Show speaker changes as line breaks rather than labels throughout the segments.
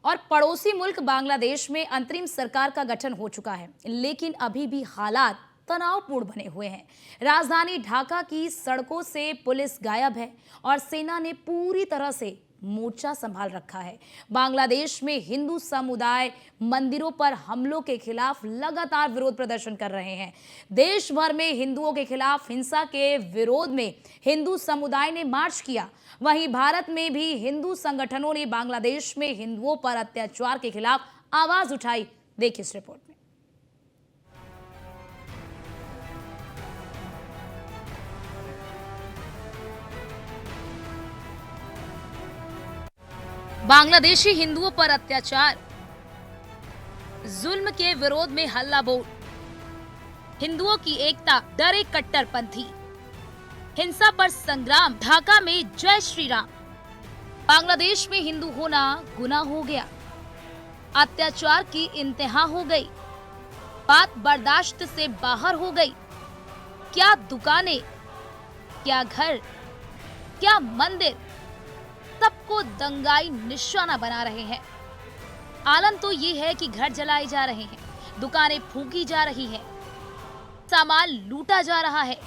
और पड़ोसी मुल्क बांग्लादेश में अंतरिम सरकार का गठन हो चुका है, लेकिन अभी भी हालात तनावपूर्ण बने हुए हैं। राजधानी ढाका की सड़कों से पुलिस गायब है और सेना ने पूरी तरह से मोर्चा संभाल रखा है। बांग्लादेश में हिंदू समुदाय मंदिरों पर हमलों के खिलाफ लगातार विरोध प्रदर्शन कर रहे हैं। देश भर में हिंदुओं के खिलाफ हिंसा के विरोध में हिंदू समुदाय ने मार्च किया। वहीं भारत में भी हिंदू संगठनों ने बांग्लादेश में हिंदुओं पर अत्याचार के खिलाफ आवाज उठाई। देखिए इस रिपोर्ट में। बांग्लादेशी हिंदुओं पर अत्याचार, जुल्म के विरोध में हल्ला बोल, हिंदुओं की एकता, डरे कट्टरपंथी, हिंसा पर संग्राम, ढाका में जय श्री राम। बांग्लादेश में हिंदू होना गुनाह हो गया, अत्याचार की इंतहा हो गई, बात बर्दाश्त से बाहर हो गई। क्या दुकानें, क्या घर, क्या मंदिर, सबको दंगाई निशाना बना रहे हैं। आलम तो ये है कि घर जलाए जा रहे हैं, दुकानें फूंकी जा रही हैं, सामान लूटा जा रहा है,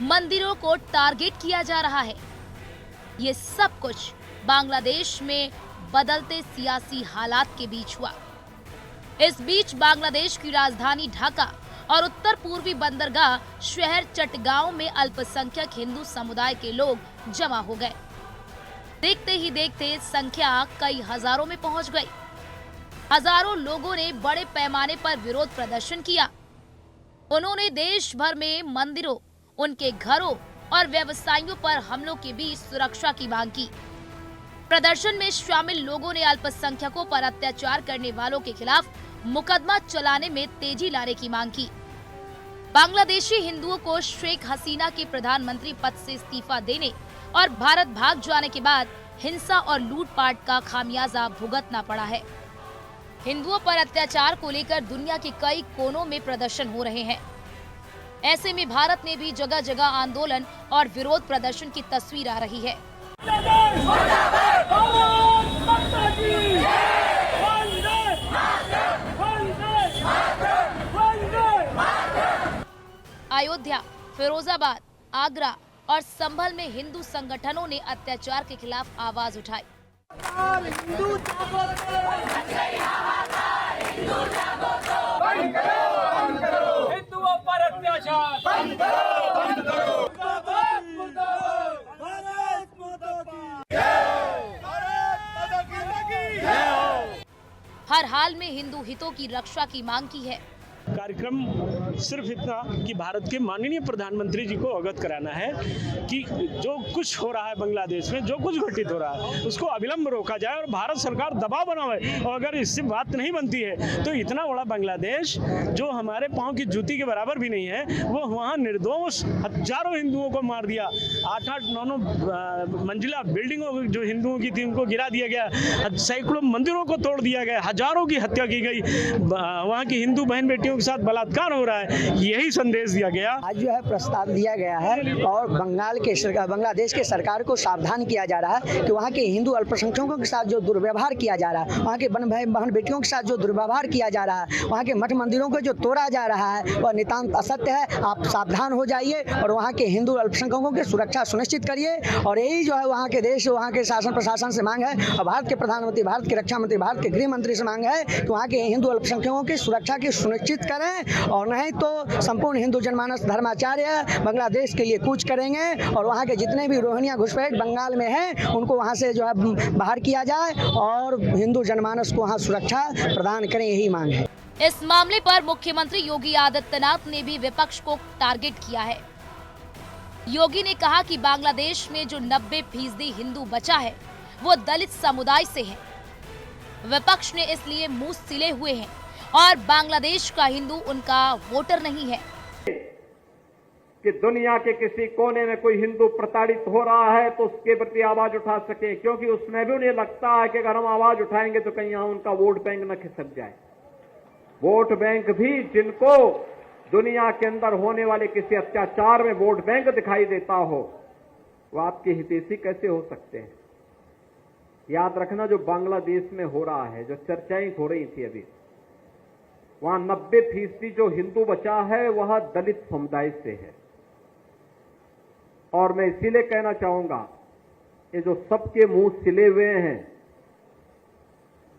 मंदिरों को टारगेट किया जा रहा है। ये सब कुछ बांग्लादेश में बदलते सियासी हालात के बीच हुआ। इस बीच बांग्लादेश की राजधानी ढाका और उत्तर पूर्वी बंदरगाह शहर चटगांव में अल्पसंख्यक हिंदू समुदाय के लोग जमा हो गए। देखते ही देखते संख्या कई हजारों में पहुंच गई। हजारों लोगों ने बड़े पैमाने पर विरोध प्रदर्शन किया। उन्होंने देश भर में मंदिरों, उनके घरों और व्यवसायियों पर हमलों के बीच सुरक्षा की मांग की। प्रदर्शन में शामिल लोगों ने अल्पसंख्यकों पर अत्याचार करने वालों के खिलाफ मुकदमा चलाने में तेजी लाने की मांग की। बांग्लादेशी हिंदुओं को शेख हसीना के प्रधानमंत्री पद से इस्तीफा देने और भारत भाग जाने के बाद हिंसा और लूटपाट का खामियाजा भुगतना पड़ा है। हिंदुओं पर अत्याचार को लेकर दुनिया के कई कोनों में प्रदर्शन हो रहे हैं। ऐसे में भारत में भी जगह जगह आंदोलन और विरोध प्रदर्शन की तस्वीर आ रही है। अयोध्या, फिरोजाबाद, आगरा और संभल में हिंदू संगठनों ने अत्याचार के खिलाफ आवाज उठाई।
हिंदुओं पर अत्याचार बंद करो, बंद करो।
हर हाल में हिंदू हितों की रक्षा की मांग की है।
कार्यक्रम सिर्फ इतना कि भारत के माननीय प्रधानमंत्री जी को अवगत कराना है कि जो कुछ हो रहा है बांग्लादेश में, जो कुछ घटित हो रहा है, उसको अविलंब रोका जाए और भारत सरकार दबाव बनाए। और अगर इससे बात नहीं बनती है तो इतना बड़ा बांग्लादेश जो हमारे पांव की जूती के बराबर भी नहीं है, वो वहाँ निर्दोष हजारों हिंदुओं को मार दिया। 8-8, 9-9 मंजिला बिल्डिंगों जो हिंदुओं की थी उनको गिरा दिया गया, सैकड़ों मंदिरों को तोड़ दिया गया, हजारों की हत्या की गई, वहाँ की हिंदू बहन बेटियों के साथ बलात्कार हो रहा है। यही संदेश दिया गया।
आज जो है प्रस्ताव दिया गया है और बांग्लादेश के सरकार को सावधान किया जा रहा है कि वहाँ के हिंदू अल्पसंख्यकों के साथ जो दुर्व्यवहार किया जा रहा है, वहाँ के बहन बेटियों के साथ जो दुर्व्यवहार किया जा रहा है, वहाँ के मठ मंदिरों को जो तोड़ा जा रहा है, वह नितांत असत्य है। आप सावधान हो जाइए और वहाँ के हिंदू अल्पसंख्यकों की सुरक्षा सुनिश्चित करिए। और यही जो है वहाँ के देश, वहाँ के शासन प्रशासन से मांग है और भारत के प्रधानमंत्री, भारत के रक्षा मंत्री, भारत के गृह मंत्री से मांग है कि वहाँ के हिंदू अल्पसंख्यकों की सुरक्षा की सुनिश्चित करें, और नहीं तो संपूर्ण हिंदू जनमानस धर्माचार्य बांग्लादेश के लिए कूच करेंगे और वहाँ के जितने भी रोहिंग्या घुसपैठ बंगाल में हैं उनको वहाँ से जो है बाहर किया जाए और हिंदू जनमानस को वहाँ सुरक्षा प्रदान करें, यही मांग है।
इस मामले पर मुख्यमंत्री योगी आदित्यनाथ ने भी विपक्ष को टारगेट किया है। योगी ने कहा कि बांग्लादेश में जो 90% हिंदू बचा है वो दलित समुदाय से है। विपक्ष ने इसलिए मुंह सिले हुए हैं और बांग्लादेश का हिंदू उनका वोटर नहीं है।
कि दुनिया के किसी कोने में कोई हिंदू प्रताड़ित हो रहा है तो उसके प्रति आवाज उठा सके, क्योंकि उसमें भी उन्हें लगता है कि अगर हम आवाज उठाएंगे तो कहीं यहाँ उनका वोट बैंक न खिसक जाए। वोट बैंक भी जिनको दुनिया के अंदर होने वाले किसी अत्याचार में वोट बैंक दिखाई देता हो, वो आपके हितैषी कैसे हो सकते हैं? याद रखना, जो बांग्लादेश में हो रहा है, जो चर्चाएं हो रही थी अभी, वहां 90% जो हिंदू बचा है वह दलित समुदाय से है। और मैं इसीलिए कहना चाहूंगा, ये जो सबके मुंह सिले हुए हैं,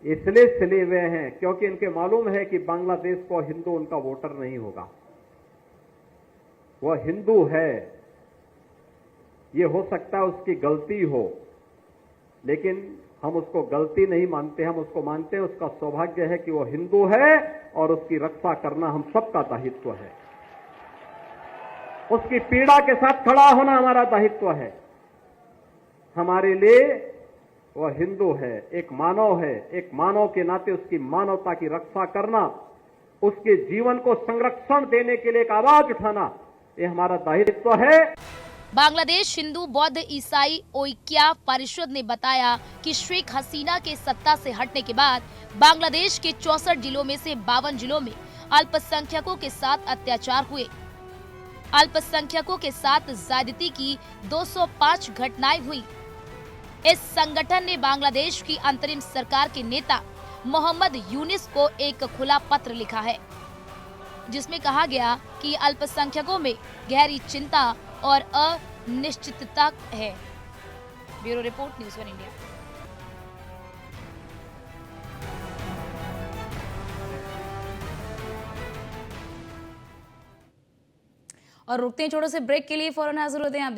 इसलिए सिले हुए हैं क्योंकि इनके मालूम है कि बांग्लादेश को हिंदू उनका वोटर नहीं होगा। वह हिंदू है, ये हो सकता है उसकी गलती हो, लेकिन हम उसको गलती नहीं मानते, हम उसको मानते हैं उसका सौभाग्य है कि वो हिंदू है और उसकी रक्षा करना हम सबका दायित्व है। उसकी पीड़ा के साथ खड़ा होना हमारा दायित्व है। हमारे लिए वह हिंदू है, एक मानव है, एक मानव के नाते उसकी मानवता की रक्षा करना, उसके जीवन को संरक्षण देने के लिए एक आवाज उठाना, ये हमारा दायित्व है।
बांग्लादेश हिंदू बौद्ध ईसाई ओइक्या परिषद ने बताया कि शेख हसीना के सत्ता से हटने के बाद बांग्लादेश के 64 जिलों में से 52 जिलों में अल्पसंख्यकों के साथ अत्याचार हुए। अल्पसंख्यकों के साथ ज्यादती की 205 घटनाएं हुई। इस संगठन ने बांग्लादेश की अंतरिम सरकार के नेता मोहम्मद यूनिस को एक खुला पत्र लिखा है, जिसमें कहा गया कि अल्पसंख्यकों में गहरी चिंता और अनिश्चितता है। Bureau report, news 1 India.
और रुकते हैं छोटे से ब्रेक के लिए, फौरन हाजिर होते हैं आप।